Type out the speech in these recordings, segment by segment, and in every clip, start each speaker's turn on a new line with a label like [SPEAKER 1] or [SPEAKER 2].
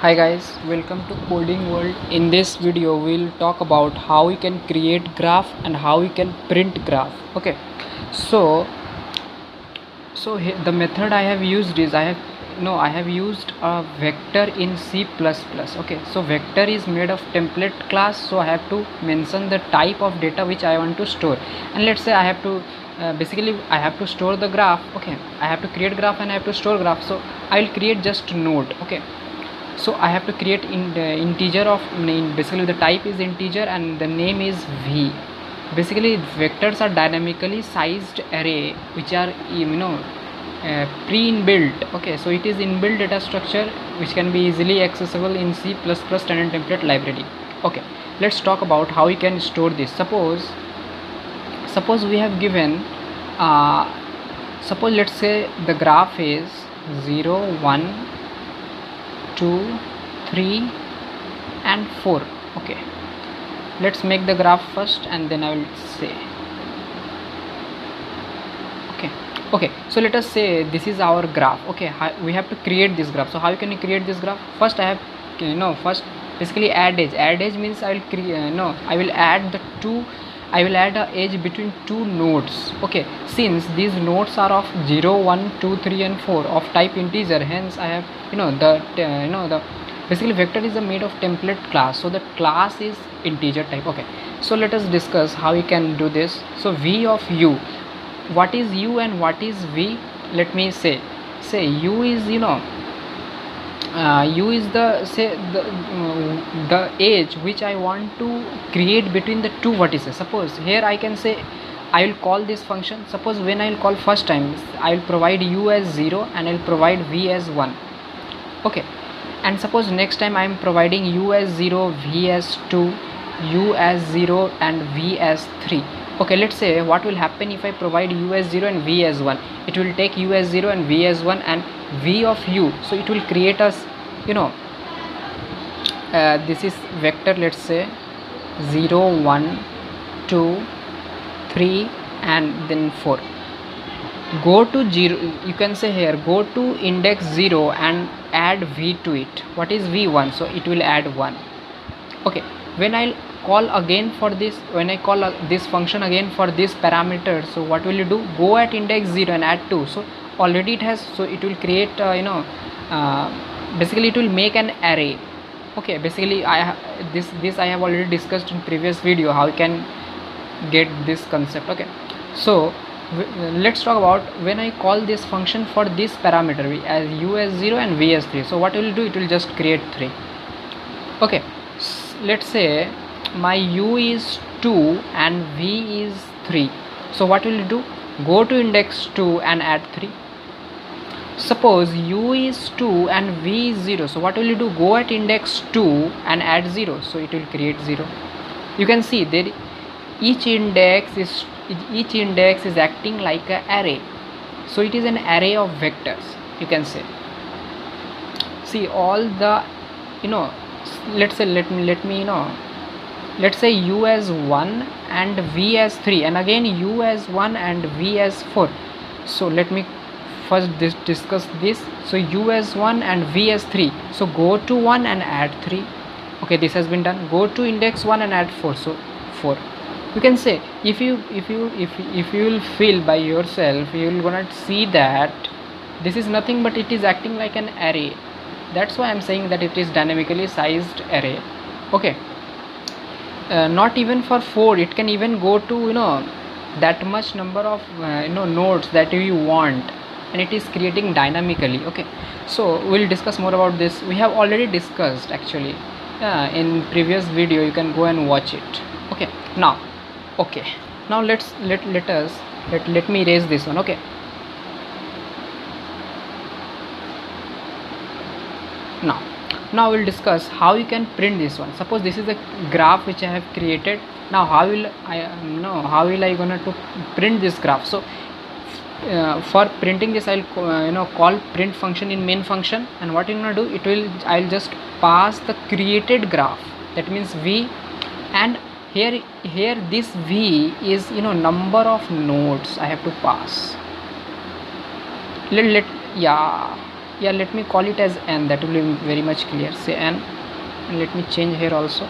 [SPEAKER 1] Hi guys, welcome to Coding World. In this video we'll talk about how we can create graph and how we can print graph. Okay, so the method I have used is I have used a vector in C++. Okay, so vector is made of template class, so I have to mention the type of data which I want to store, and let's say I have to basically I have to store the graph. Okay, I have to create graph and I have to store graph, so I will create just node. Okay, so I have to create in the integer of basically the type is integer and the name is v. Basically vectors are dynamically sized array which are pre-inbuilt. Okay, so it is inbuilt data structure which can be easily accessible in C++ standard template library. Okay, let's talk about how we can store this. Suppose we have given suppose let's say the graph is 0 1 2 3 and 4. Okay, let's make the graph first and then I will say. Okay, so let us say this is our graph. Okay, we have to create this graph. So how can you create this graph? First I have first basically add edge means I will create I will add the two, I will add a edge between two nodes. Okay, since these nodes are of 0 1 2 3 and 4 of type integer, hence I have the basically vector is made of template class, so the class is integer type. Okay, so let us discuss how we can do this. So v of u, what is u and what is v? Let me say u is u is the edge which I want to create between the two vertices. Suppose here I can say I will call this function. Suppose when I will call first time, I will provide u as 0 and I will provide v as 1. Okay, and suppose next time I am providing u as 0, v as 2, u as 0 and v as 3. Okay, let's say what will happen if I provide u as 0 and v as 1. It will take u as 0 and v as 1 and v of u, so it will create us this is vector, let's say 0 1 2 3 and then 4. Go to 0, you can say here go to index 0 and add v to it. What is v1? So it will add 1. Okay, when I'll call again for this, when I call this function again for this parameter, so what will you do? Go at index 0 and add 2. So already it has, so it will create basically it will make an array. Okay, basically this I have already discussed in previous video how you can get this concept. Okay, so let's talk about when I call this function for this parameter as u as 0 and v as 3. So what it will do? It will just create 3. Okay, let's say my u is 2 and v is 3. So what will you do? Go to index 2 and add 3. Suppose u is 2 and v is 0. So what will you do? Go at index 2 and add 0. So it will create 0. You can see there each index is acting like an array. So it is an array of vectors, you can say. See all the let's say let's say u as 1 and v as 3 and again u as 1 and v as 4. So let me first discuss this. So u as 1 and v as 3. So go to 1 and add 3. Okay, this has been done. Go to index 1 and add 4. So 4. You can say if you will feel by yourself, you will gonna see that this is nothing but it is acting like an array. That's why I'm saying that it is dynamically sized array. Okay, not even for 4, it can even go to that much number of nodes that you want, and it is creating dynamically. Okay, so we'll discuss more about this. We have already discussed actually in previous video. You can go and watch it. Okay, now let me erase this one. Okay, now we'll discuss how you can print this one. Suppose this is a graph which I have created. Now how will I gonna to print this graph? So for printing this, I'll call print function in main function, and what you're gonna do, I'll just pass the created graph, that means v, and here this v is number of nodes I have to pass. yeah, let me call it as n, that will be very much clear. Say n, and let me change here also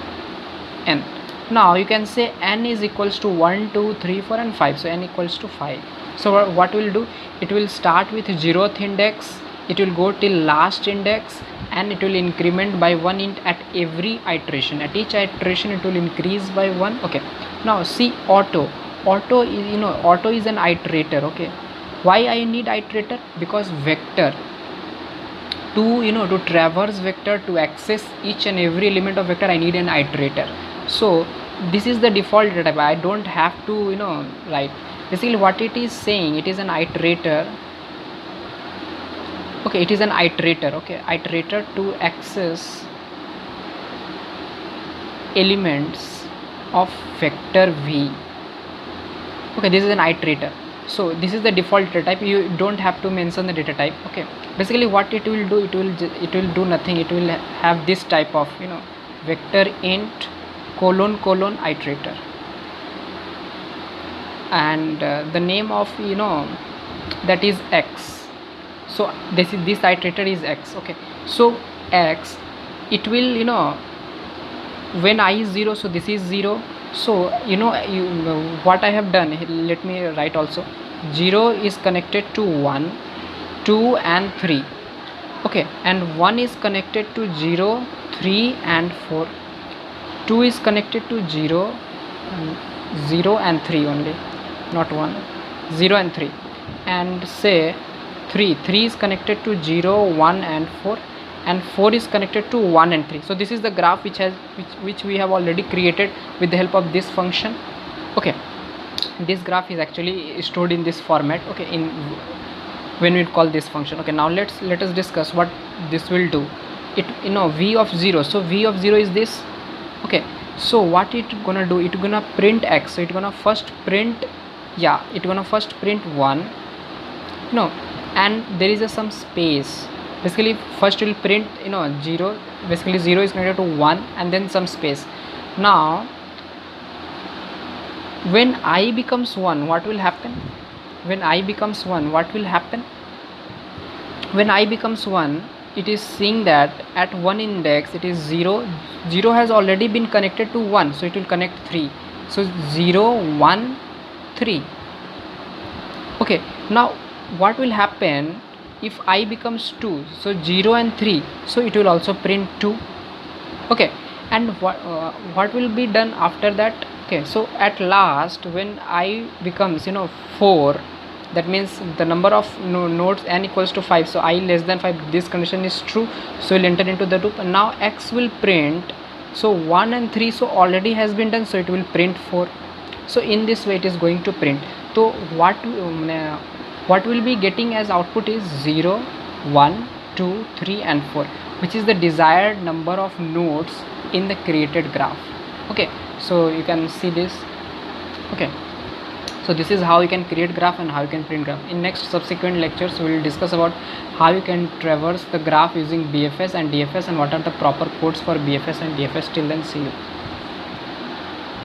[SPEAKER 1] n. Now you can say n is equals to 1 2 3 4 and 5, so n equals to 5. So what will do, it will start with 0th index, it will go till last index, and it will increment by 1 at every iteration. At each iteration it will increase by 1. Okay, now see auto is, auto is an iterator. Okay, why I need iterator? Because vector, to traverse vector, to access each and every element of vector, I need an iterator. So this is the default data type, I don't have to write. Basically what it is saying, it is an iterator. Okay, it is an iterator. Okay, iterator to access elements of vector v. Okay, this is an iterator. So this is the default data type, you don't have to mention the data type. Okay, basically what it will do, it will do nothing, it will have this type of vector int colon colon iterator, and the name of that is x. So this iterator is x. Okay, so x, it will when I is 0, so this is 0. So what I have done, let me write also. 0 is connected to 1, 2 and 3. Okay, and 1 is connected to 0, 3 and 4. 2 is connected to 0 and 3 only, not 1. 0 and 3, and say 3 is connected to 0, 1 and 4, and 4 is connected to 1 and 3. So this is the graph which we have already created with the help of this function. Okay, this graph is actually stored in this format. Okay, in when we call this function. Okay, now let us discuss what this will do. It v of 0, so v of 0 is this. Okay, so what it gonna do, it gonna print x. So it gonna first print, yeah, it gonna first print 1, and there is some space. Basically first will print 0, basically 0 is connected to 1 and then some space. Now when I becomes 1, what will happen? When I becomes 1, what will happen? When I becomes 1, it is seeing that at one index it is 0 has already been connected to 1, so it will connect 3. So 0 1 3. Okay, now what will happen if I becomes 2? So 0 and 3, so it will also print 2. Okay, and what will be done after that? Okay, so at last when I becomes 4, that means the number of nodes n equals to 5, so I less than 5, this condition is true, so we'll enter into the loop. And now x will print, so 1 and 3 so already has been done, so it will print 4. So in this way it is going to print. So what will be getting as output is 0 1 2 3 and 4, which is the desired number of nodes in the created graph. Okay, so you can see this. Okay, so this is how you can create graph and how you can print graph. In next subsequent lectures we will discuss about how you can traverse the graph using BFS and DFS, and what are the proper codes for BFS and DFS. Till then, see you.